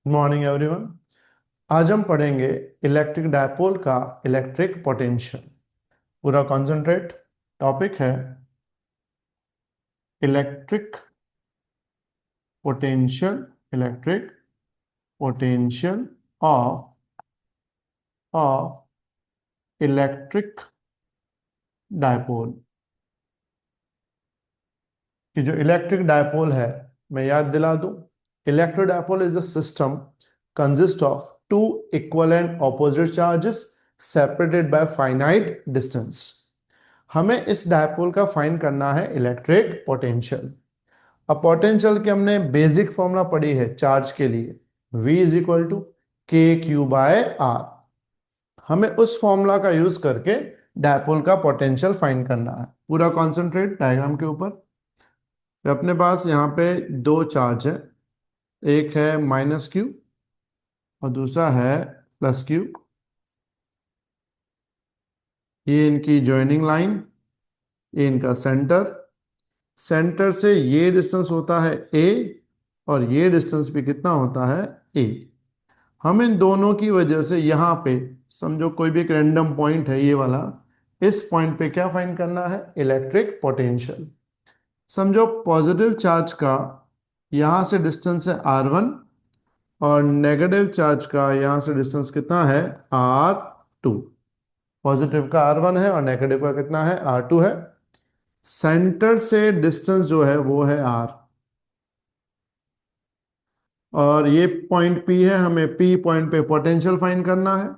Morning everyone. आज हम पढ़ेंगे इलेक्ट्रिक डायपोल का इलेक्ट्रिक पोटेंशियल। पूरा कॉन्सेंट्रेट। टॉपिक है electric potential. Electric potential of of electric dipole. कि जो इलेक्ट्रिक डायपोल है, मैं याद दिला दूं। Electric dipole is a system consist of two equal and opposite charges separated by finite distance. हमें इस डायपोल का फाइंड करना है इलेक्ट्रिक पोटेंशियल। अब पोटेंशियल की हमने बेसिक फॉर्मूला पढ़ी है चार्ज के लिए, V is equal to k q by are. हमें उस फॉर्मूला का यूज करके डायपोल का पोटेंशियल फाइंड करना है। पूरा कॉन्सेंट्रेट डायग्राम के ऊपर। तो अपने पास यहाँ पे दो चार्ज है, एक है माइनस क्यू और दूसरा है प्लस क्यू। ये इनकी ज्वाइनिंग लाइन, ये इनका सेंटर। सेंटर से ये डिस्टेंस होता है ए और ये डिस्टेंस भी कितना होता है ए। हम इन दोनों की वजह से यहाँ पे समझो कोई भी एक रैंडम पॉइंट है ये वाला, इस पॉइंट पे क्या फाइंड करना है, इलेक्ट्रिक पोटेंशियल। समझो पॉजिटिव चार्ज का यहाँ से डिस्टेंस है R1 और नेगेटिव चार्ज का यहाँ से डिस्टेंस कितना है R2। पॉजिटिव का R1 है और नेगेटिव का कितना है R2 है। सेंटर से डिस्टेंस जो है वो है R और ये पॉइंट P है, हमें P पॉइंट पे पोटेंशियल फाइंड करना है।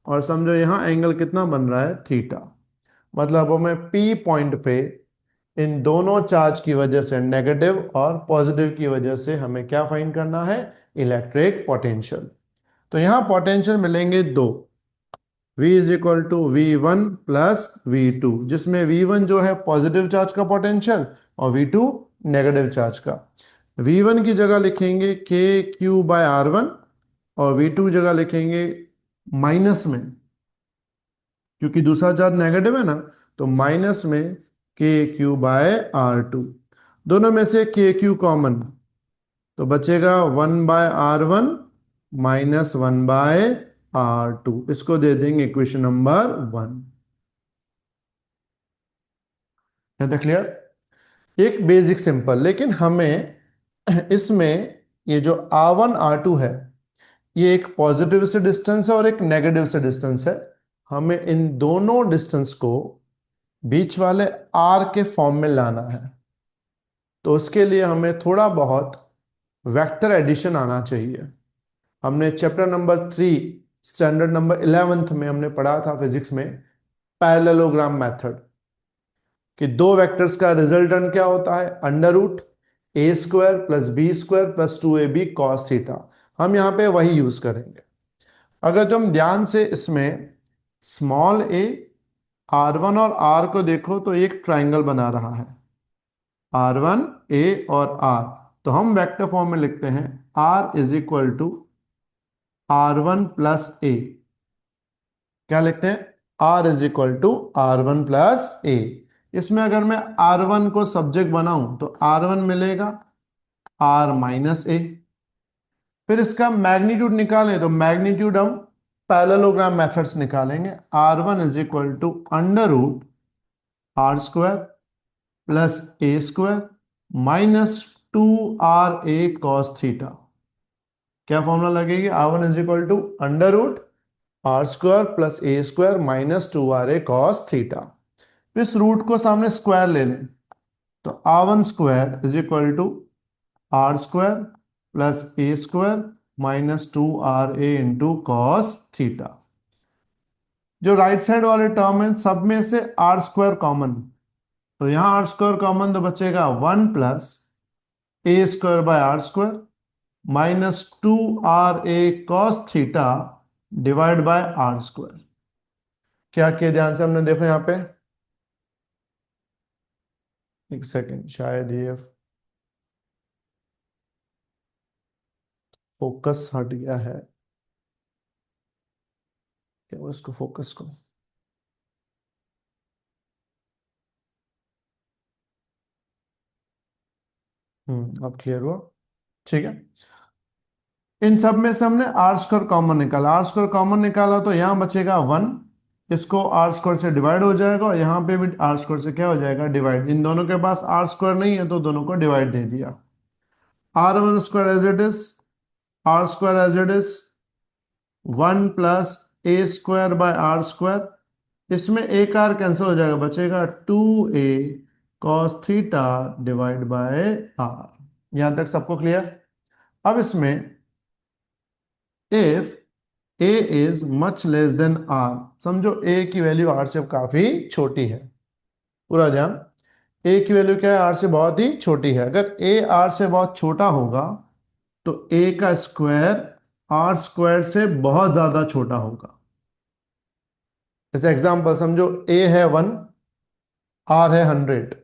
और समझो यहाँ एंगल कितना बन रहा है थीटा। मतलब हमें P पॉइंट पे इन दोनों चार्ज की वजह से, नेगेटिव और पॉजिटिव की वजह से, हमें क्या फाइंड करना है, इलेक्ट्रिक पोटेंशियल। तो यहाँ पोटेंशियल मिलेंगे दो, V is equal to V1 plus V2, जिसमें V1 जो है पॉजिटिव चार्ज का पोटेंशियल और V2 नेगेटिव चार्ज का। V1 की जगह लिखेंगे के क्यू बाय R1 और V2 की जगह लिखेंगे माइनस में, क्योंकि दूसरा चार्ज नेगेटिव है ना, तो माइनस में के क्यू बाय R2। दोनों में से के क्यू कॉमन, तो बचेगा 1/R1 माइनस 1/R2। इसको दे देंगे इक्वेशन नंबर 1। है तो क्लियर? एक बेसिक सिंपल, लेकिन हमें इसमें ये जो R1 R2 है, ये एक पॉजिटिव से डिस्टेंस है और एक नेगेटिव से डिस्टेंस है। हमें इन दोनों डिस्टेंस को बीच वाले R के फॉर्म में लाना है। तो उसके लिए हमें थोड़ा बहुत वेक्टर एडिशन आना चाहिए। हमने chapter number 3 standard number 11th में हमने पढ़ा था फिजिक्स में, पैरेललोग्राम मेथड, कि दो वेक्टर्स का रिजल्टेंट क्या होता है, under root A square plus B square plus 2ab cos theta. हम यहाँ पे वही यूज करेंगे। अगर तुम ध्यान से इसमें स्मॉल ए, R1 और R को देखो तो एक ट्राइंगल बना रहा है, R1 A और R। तो हम वेक्टर फॉर्म में लिखते हैं R is equal to R1 plus A. क्या लिखते हैं, R is equal to R1 plus A. इसमें अगर मैं R1 को सब्जेक्ट बनाऊं तो R1 मिलेगा R माइनस ए। फिर इसका मैग्नीट्यूड निकालें तो मैग्नीट्यूड हम पैरेललोग्राम मेथड्स निकालेंगे। R1 is equal to under root R square plus a square minus 2RA cos theta. क्या फॉर्मूला लगेगी, R1 is equal to under root R square plus a square minus 2RA cos theta. इस root को सामने square ले लें तो R1 square is equal to R square plus a square minus 2RA into cos theta. जो right side वाले term है सब में से R स्क्वायर कॉमन, तो यहां R स्क्वायर कॉमन तो बचेगा 1 plus a square bye R square minus 2RA cos theta divide bye R square. क्या किया ध्यान से हमने, देखो यहाँ पे, एक सेकेंड, शायद ये फोकस हट गया है। क्या वो, इसको फोकस को, अब क्लियर हुआ? ठीक है। इन सब में से हमने आर स्क्वायर कॉमन निकाला, आर स्क्वायर कॉमन निकाला तो यहाँ बचेगा 1, इसको आर स्क्वायर से डिवाइड हो जाएगा और यहाँ पे भी आर स्क्वायर से क्या हो जाएगा, डिवाइड। इन दोनों के पास आर स्क्वायर नहीं है तो दोनों को डिवाइड दे दिया। R one square as it is, r square as it is 1 plus a square by are square, इसमें एक आर कैंसिल हो जाएगा, बचेगा 2a cos theta divide by r. यहां तक सबको क्लियर? अब इसमें if a is much less than r, समझो a की वैल्यू r से काफी छोटी है, पूरा ध्यान, a की वैल्यू क्या है, r से बहुत ही छोटी है। अगर a r से बहुत छोटा होगा तो a का स्क्वायर r स्क्वायर से बहुत ज्यादा छोटा होगा। जैसे एग्जांपल समझो a है 1, r है 100,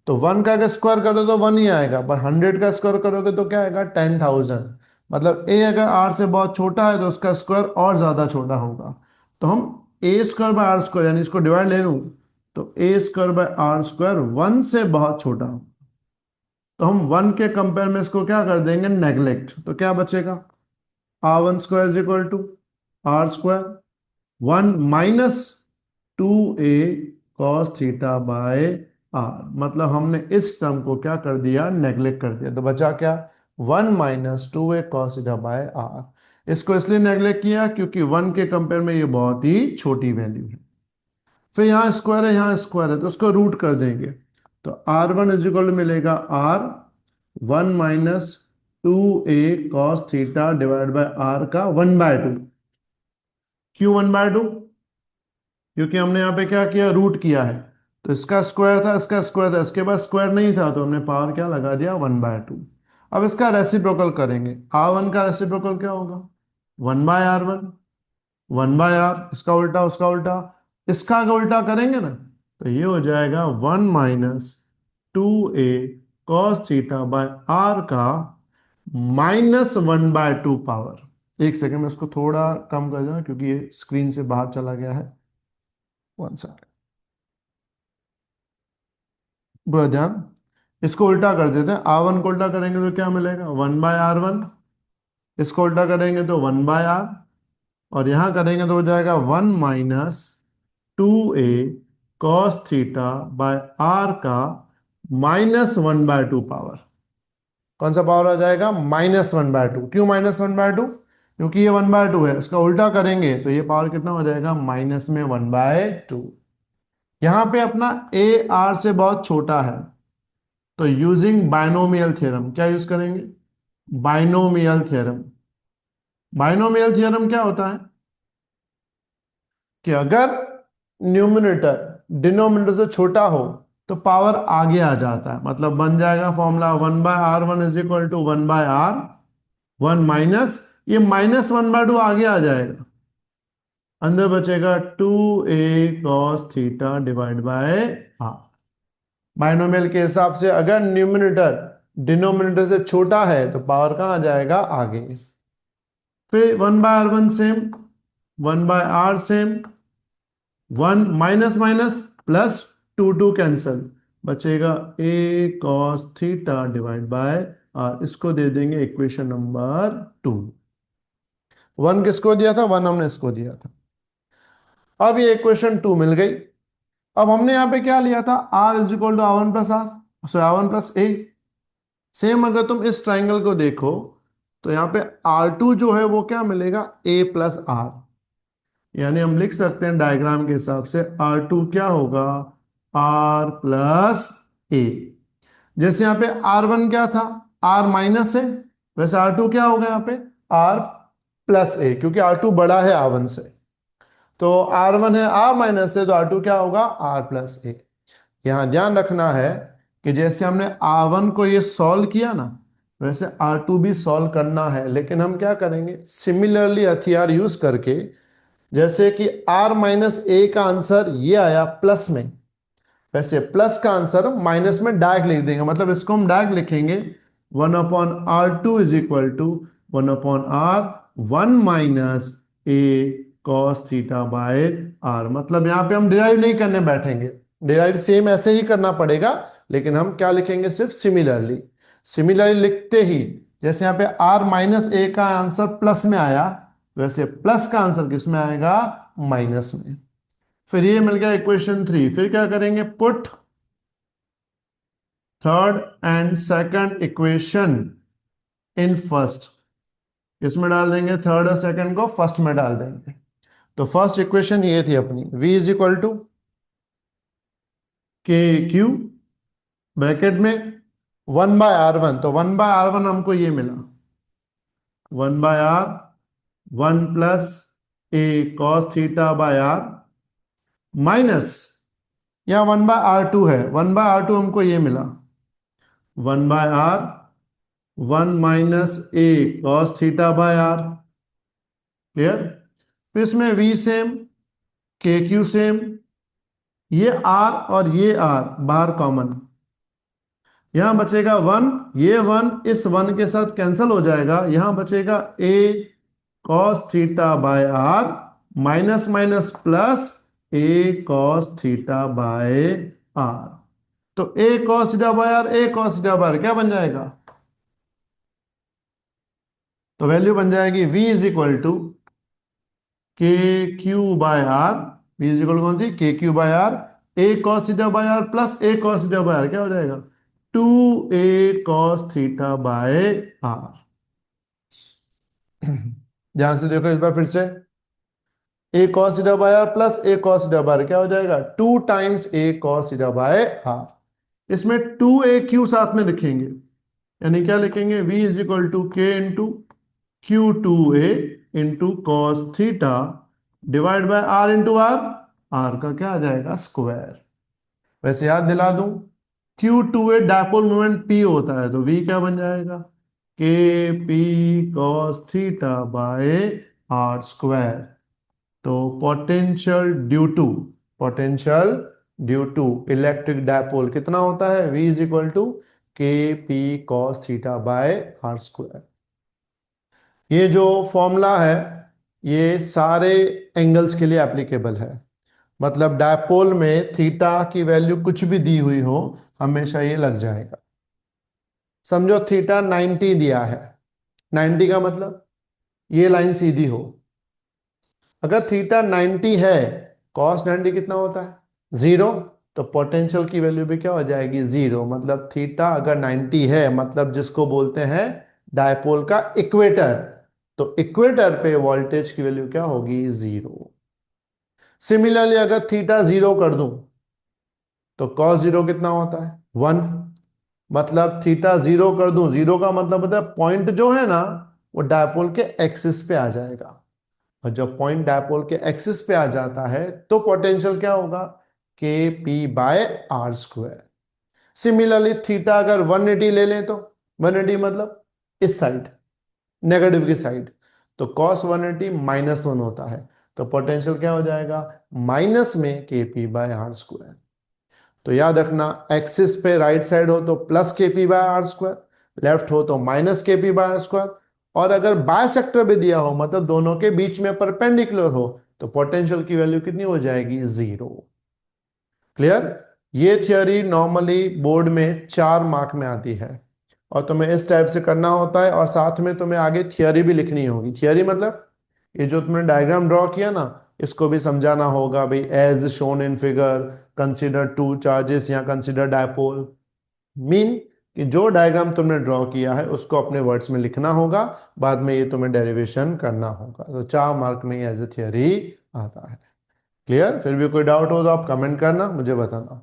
तो 1 का अगर स्क्वायर करो तो 1 ही आएगा, पर 100 का स्क्वायर करोगे तो क्या आएगा, 10,000। मतलब a अगर r से बहुत छोटा है तो उसका स्क्वायर और ज्यादा छोटा होगा। तो हम a square by are square, यानी इसको डिवाइड ले लूं तो a square by are square 1 से बहुत छोटा हो, तो हम 1 के कंपेयर में इसको क्या कर देंगे, नेग्लेक्ट। तो क्या बचेगा, r1 square is equal to r square 1 minus 2a cos theta by r. मतलब हमने इस टर्म को क्या कर दिया, नेग्लेक्ट कर दिया। तो बचा क्या, 1 minus 2a cos theta by r. इसको इसलिए नेग्लेक्ट किया क्योंकि 1 के कंपेयर में ये बहुत ही छोटी वैल्यू है। फिर यहाँ स्क्वायर है, यहाँ स्क्वायर है, तो उसको रूट कर देंगे। तो आर वन इज इक्वल मिलेगा r 1 minus 2a cos theta divide by r का 1/2। क्यों 1/2? क्योंकि हमने यहाँ पे क्या किया, रूट किया है। तो इसका स्क्वायर था, इसका स्क्वायर था, इसके पास स्क्वायर नहीं था तो हमने पावर क्या लगा दिया, 1/2। अब इसका रेसिप्रोकल करेंगे, r1 का रेसिप्रोकल क्या होगा, 1/r1, 1/r, इसका उल्टा उसका उल्टा, इसका अगर उल्टा करेंगे ना तो ये हो जाएगा 1 minus 2a cos theta by r का -1/2 पावर। एक सेकंड में उसको थोड़ा कम कर देना क्योंकि ये स्क्रीन से बाहर चला गया है। 1 सेकंड, बुरा ध्यान, इसको उल्टा कर देते हैं। r1 को उल्टा करेंगे तो क्या मिलेगा, 1/r1, इसको उल्टा करेंगे तो 1/r, और यहां करेंगे तो हो जाएगा 1 minus 2a cos theta by r का -1/2 पावर। कौन सा पावर आ जाएगा, -1/2। क्यों -1/2? क्योंकि ये 1/2 है, इसका उल्टा करेंगे तो ये पावर कितना हो जाएगा, माइनस में 1/2। यहां पे अपना a r से बहुत छोटा है तो यूजिंग बाइनोमियल थ्योरम, क्या यूज करेंगे, बाइनोमियल थ्योरम। बाइनोमियल थ्योरम क्या होता है कि अगर न्यूमरेटर डिनोमिनेटर से छोटा हो तो पावर आगे आ जाता है। मतलब बन जाएगा formula 1/r1 is equal to 1/r1 minus, ये -1/2 आगे आ जाएगा, अंदर बचेगा 2a cos theta divide by r. Binomial के हिसाब से अगर न्यूमरेटर डिनोमिनेटर से छोटा है तो पावर कहाँ आ जाएगा, आगे। फिर 1/r1 same, 1/r same, 1 minus minus plus, 2 cancel, बचेगा a cos theta divide by r. इसको दे देंगे इक्वेशन नंबर 2। 1 किसको दिया था, 1 हमने इसको दिया था। अब ये इक्वेशन 2 मिल गई। अब हमने यहाँ पे क्या लिया था, r is equal to r1 plus r, so r1 plus a. Same अगर तुम इस ट्राइंगल को देखो तो यहाँ पे r2 जो है वो क्या मिलेगा, a प्लस आर। यानी हम लिख सकते हैं डायग्राम के हिसाब से R2 क्या होगा, R प्लस ए। जैसे यहाँ पे R1 क्या था, R माइनस है, वैसे R2 क्या होगा यहाँ पे, R प्लस ए, क्योंकि R2 बड़ा है R1 से। तो R1 है R माइनस है तो R2 क्या होगा, R प्लस ए। यहाँ ध्यान रखना है कि जैसे हमने R1 को ये सॉल्व किया ना, वैसे R2 भी सॉल्व करना है, लेकिन हम क्या करेंगे, सिमिलरली हथियार यूज करके। जैसे कि r माइनस ए का आंसर ये आया प्लस में, वैसे प्लस का आंसर माइनस में डायरेक्ट लिख देंगे। मतलब इसको हम डायरेक्ट लिखेंगे 1/r2 is equal to 1/r1 minus a cos theta by r. मतलब यहां पे हम डिराइव नहीं करने बैठेंगे, डिराइव सेम ऐसे ही करना पड़ेगा, लेकिन हम क्या लिखेंगे, सिर्फ सिमिलरली। सिमिलरली लिखते ही जैसे यहाँ पे r माइनस ए का आंसर प्लस में आया, वैसे प्लस का आंसर किस में आएगा, माइनस में। फिर ये मिल गया इक्वेशन 3। फिर क्या करेंगे, put third and second equation in first, इसमें डाल देंगे थर्ड और सेकंड को फर्स्ट में डाल देंगे। तो फर्स्ट इक्वेशन ये थी अपनी, v is equal to k q bracket में 1/r1, तो 1/r1 हमको ये मिला, 1/r 1 plus a cos theta by r minus, या 1/r2 है, 1/r2 हमको ये मिला 1/r 1 minus a cos theta by r. Clear. फिर इसमें v same, k q same, ये r और ये r बाहर कॉमन, यहां बचेगा 1, ये 1 इस 1 के साथ कैंसिल हो जाएगा, यहां बचेगा a cos theta by r minus minus plus a cos theta by r। तो a cos theta by r, a cos theta by r क्या बन जाएगा, तो वैल्यू बन जाएगी v is equal to k q by r, v is equal कौन सी, k q by r, a cos theta by r plus a cos theta by r क्या हो जाएगा, 2a cos theta by r। ध्यान से देखो इस बार फिर से, a cos theta by r plus a cos theta by r क्या हो जाएगा, 2 times a cos theta by r। इसमें 2aq साथ में लिखेंगे, यानी क्या लिखेंगे, v इज इक्वल टू के into Q 2a into cos theta divide bye r into r का क्या आ जाएगा, स्क्वायर। वैसे याद दिला दूं, Q2a डायपोल मोमेंट P होता है, तो V क्या बन जाएगा, K P cos theta by are square. तो potential due to electric dipole कितना होता है, V is equal to K P cos theta by are square. ये जो फॉर्मूला है ये सारे एंगल्स के लिए एप्लीकेबल है, मतलब डायपोल में थीटा की वैल्यू कुछ भी दी हुई हो हमेशा ये लग जाएगा। समझो थीटा 90 दिया है, 90 का मतलब ये लाइन सीधी हो, अगर थीटा 90 है कॉस 90 कितना होता है, 0, तो पोटेंशियल की वैल्यू भी क्या हो जाएगी, 0। मतलब थीटा अगर 90 है, मतलब जिसको बोलते हैं डायपोल का इक्वेटर, तो इक्वेटर पे वोल्टेज की वैल्यू क्या होगी, 0। सिमिलरली अगर थीटा 0 कर दूं तो कॉस 0 कितना होता है, 1। मतलब थीटा 0 कर दूं, 0 का मतलब होता है पॉइंट जो है ना वो डायपोल के एक्सिस पे आ जाएगा, और जब पॉइंट डायपोल के एक्सिस पे आ जाता है तो पोटेंशियल क्या होगा, k p by are square. Similarly theta अगर 180 ले लें तो 180 मतलब इस साइड, नेगेटिव की साइड, तो कॉस 180 -1 होता है, तो पोटेंशियल क्या हो जाएगा, माइनस में के पी बाय आर स्क्वायर। तो याद रखना, एक्सिस पे राइट साइड हो तो plus k p by are square, left हो तो माइनस के पी बाय आर स्क्वायर, और अगर बायसेक्टर भी दिया हो मतलब दोनों के बीच में परपेंडिकुलर हो तो पोटेंशियल की वैल्यू कितनी हो जाएगी, 0। क्लियर। ये थियोरी नॉर्मली बोर्ड में 4 मार्क में आती है, और तुम्हें इस टाइप से करना होता है, और साथ में तुम्हें आगे थियोरी भी लिखनी होगी। थियोरी मतलब ये जो तुमने डायग्राम ड्रॉ किया ना, इसको भी समझाना होगा भाई, as shown in figure consider two charges या कंसीडर डायपोल, मीन कि जो डायग्राम तुमने ड्रॉ किया है उसको अपने वर्ड्स में लिखना होगा, बाद में ये तुम्हें डेरिवेशन करना होगा। तो 4 मार्क में एज ए थियोरी आता है। क्लियर। फिर भी कोई डाउट हो तो आप कमेंट करना, मुझे बताना।